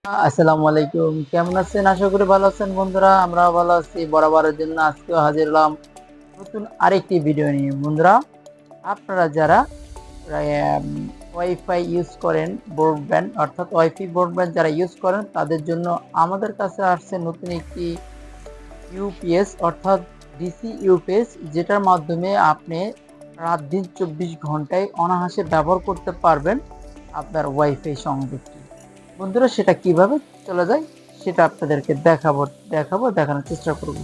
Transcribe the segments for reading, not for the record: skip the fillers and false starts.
আসসালামু আলাইকুম। কেমন আছেন? আশা করি ভালো আছেন বন্ধুরা। আমরাও ভালো আছি। বরাবরের জন্য আজকেও হাজির হলাম নতুন আরেকটি ভিডিও নিয়ে। বন্ধুরা, আপনারা যারা আম ওয়াইফাই ইউজ করেন, ব্রডব্যান্ড অর্থাৎ ওয়াইফাই ব্রডব্যান্ড যারা ইউজ করেন তাদের জন্য আমাদের কাছে আসছে নতুন একটি ইউপিএস অর্থাৎ ডিসি ইউপিএস, যেটার মাধ্যমে আপনি রাত-দিন ২৪ ঘন্টায় অনায়াসে ব্যবহার করতে পারবেন আপনার ওয়াইফাই সংযোগটি। বন্ধুরা, সেটা কিভাবে চলা যায় সেটা আপনাদেরকে দেখানোর চেষ্টা করব।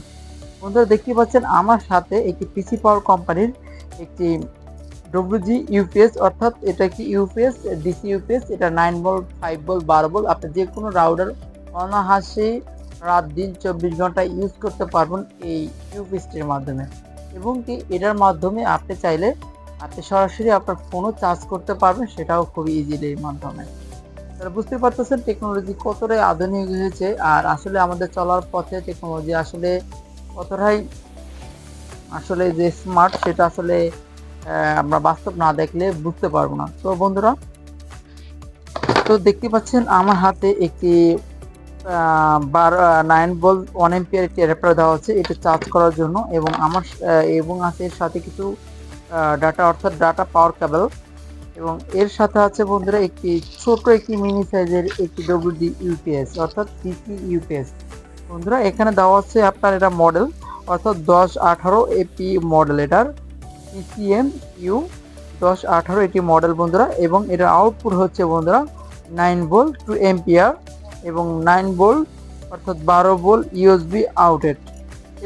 বন্ধুরা, দেখতে পাচ্ছেন আমার সাথে একটি পিসি পাওয়ার কোম্পানির একটি ডব্লিউজি ইউপিএস, অর্থাৎ এটা কি ইউপিএস, ডিসি ইউপিএস। এটা 9 ভোল্ট, 5 ভোল্ট, 12 ভোল্ট। আপনি যে কোনো রাউটার অনায়াসে রাত-দিন 24 ঘন্টা ইউজ করতে পারবেন এই ইউপিএসটির মাধ্যমে। এবং কি এটার মাধ্যমে আপনি চাইলে সরাসরি আপনার ফোনও চার্জ করতে পারবেন, সেটাও খুবই ইজিলি এর মাধ্যমে। তাহলে বুঝতে পারতেছেন টেকনোলজি কতটাই আধুনিক হয়েছে, আর আসলে আমাদের চলার পথে টেকনোলজি আসলে কতটাই যে স্মার্ট, সেটা আসলে আমরা বাস্তব না দেখলে বুঝতে পারবো না। তো বন্ধুরা, তো দেখতে পাচ্ছেন আমার হাতে একটি 9 ভোল্ট 1 এম্পিয়ার একটি অ্যাডাপ্টার দেওয়া হচ্ছে এটা চার্জ করার জন্য, এবং এবং আছে এর সাথে কিছু ডাটা অর্থাৎ ডাটা পাওয়ার কেবল, এবং এর সাথে আছে বন্ধুরা একটি ছোট একটি মিনি সাইজের একটি ডব্লিউডি ইউপিএস অর্থাৎ পিসি ইউপিএস। বন্ধুরা, এখানে দেওয়া আছে আপনার এটা মডেল অর্থাৎ 1018 এপি মডেল, এটার পিসিএম ইউ 1018 এটি মডেল বন্ধুরা। এবং এটার আউটপুট হচ্ছে বন্ধুরা 9 ভোল্ট 2 এম্পিয়ার এবং 9 ভোল্ট অর্থাৎ 12 ভোল্ট ইউএসবি আউটেড।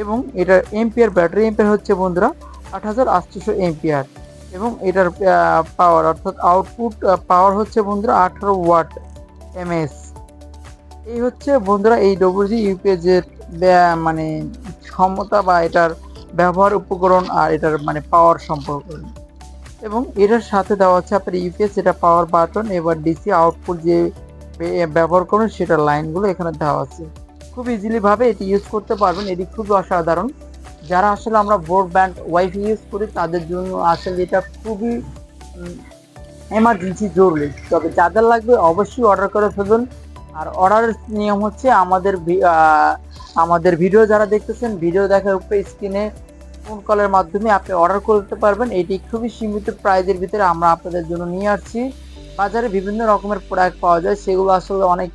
এবং এটার এম্পিয়ার ব্যাটারি এম্পিয়ার হচ্ছে বন্ধুরা 8800 এম্পিয়ার। এবং এটার পাওয়ার অর্থাৎ আউটপুট পাওয়ার হচ্ছে বন্ধুরা 18 ওয়াট এমএস। এই হচ্ছে বন্ধুরা এই ডব্লিউজি ইউপিএস এর মানে ক্ষমতা বা এটার ব্যবহার উপকরণ আর এটার মানে পাওয়ার সম্পর্ক। এবং এটার সাথে দেওয়া হচ্ছে আপনার ইউপিএস, এটা পাওয়ার বাটন, এবার ডিসি আউটপুট যে ব্যবহার করুন সেটার লাইনগুলো এখানে দেওয়া আছে। খুব ইজিলি ভাবে এটি ইউজ করতে পারবেন, এটি খুবই অসাধারণ। যারা আসলে আমরা ব্রডব্যান্ড ওয়াইফাই ইউজ করি তাদের জন্য আসলে এটা খুবই এমার্জেন্সি জরুরি। তবে যাদের লাগবে অবশ্যই অর্ডার করে ফেলুন। আর অর্ডারের নিয়ম হচ্ছে আমাদের ভিডিও যারা দেখতেছেন, ভিডিও দেখার উপরে স্ক্রিনে ফোন কলের মাধ্যমে আপনি অর্ডার করতে পারবেন। এটি খুবই সীমিত প্রাইজের ভিতরে আমরা আপনাদের জন্য নিয়ে আসছি। বাজারে বিভিন্ন রকমের প্রোডাক্ট পাওয়া যায়, সেগুলো আসলে অনেক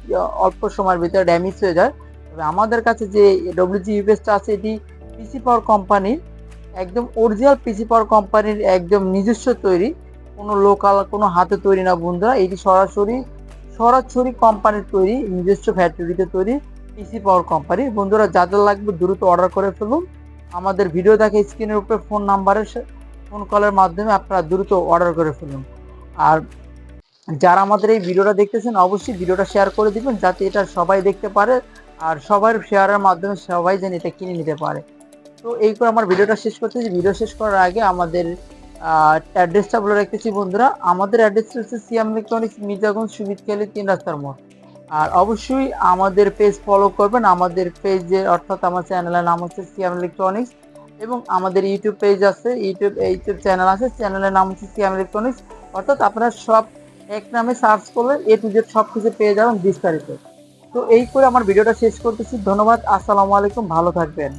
অল্প সময়ের ভিতরে ড্যামেজ হয়ে যায়। তবে আমাদের কাছে যে ডব্লিউজি ইউপিএসটা আছে এটি পিসি পাওয়ার কোম্পানির একদম অরিজিনাল, পিসি পাওয়ার কোম্পানির একদম নিজস্ব তৈরি, কোনো লোকাল কোনো হাতে তৈরি না বন্ধুরা। এটি সরাসরি কোম্পানির তৈরি, নিজস্ব ফ্যাক্টরিতে তৈরি পিসি পাওয়ার কোম্পানি। বন্ধুরা, যাদের লাগবে দ্রুত অর্ডার করে ফেলুন। আমাদের ভিডিও দেখে স্ক্রিনের উপরে ফোন নাম্বারে ফোন কলের মাধ্যমে আপনারা দ্রুত অর্ডার করে ফেলুন। আর যারা আমাদের এই ভিডিওটা দেখতেছেন অবশ্যই ভিডিওটা শেয়ার করে দিবেন, যাতে এটা সবাই দেখতে পারে আর সবার শেয়ারের মাধ্যমে সবাই যেন এটা কিনে নিতে পারে। তো এই করে আমার ভিডিওটা শেষ করতেছি। ভিডিও শেষ করার আগে আমাদের অ্যাড্রেসটা বলে রাখতেছি বন্ধুরা। আমাদের অ্যাড্রেসটা হচ্ছে সিয়াম ইলেকট্রনিক্স, মির্জাগঞ্জ, সুবিদখালী 3 রাস্তার মোড়। আর অবশ্যই আমাদের পেজ ফলো করবেন। আমাদের পেজে অর্থাৎ আমার চ্যানেলের নাম হচ্ছে সিয়াম ইলেকট্রনিক্স, এবং আমাদের ইউটিউব পেজ আছে, ইউটিউব চ্যানেল আছে, চ্যানেলের নাম হচ্ছে সিয়াম ইলেকট্রনিক্স। অর্থাৎ আপনারা সব এক নামে সার্চ করলে এ টু জেড সব কিছু পেয়ে যাবেন বিস্তারিত। তো এই করে আমার ভিডিওটা শেষ করতেছি। ধন্যবাদ। আসসালামু আলাইকুম, ভালো থাকবেন।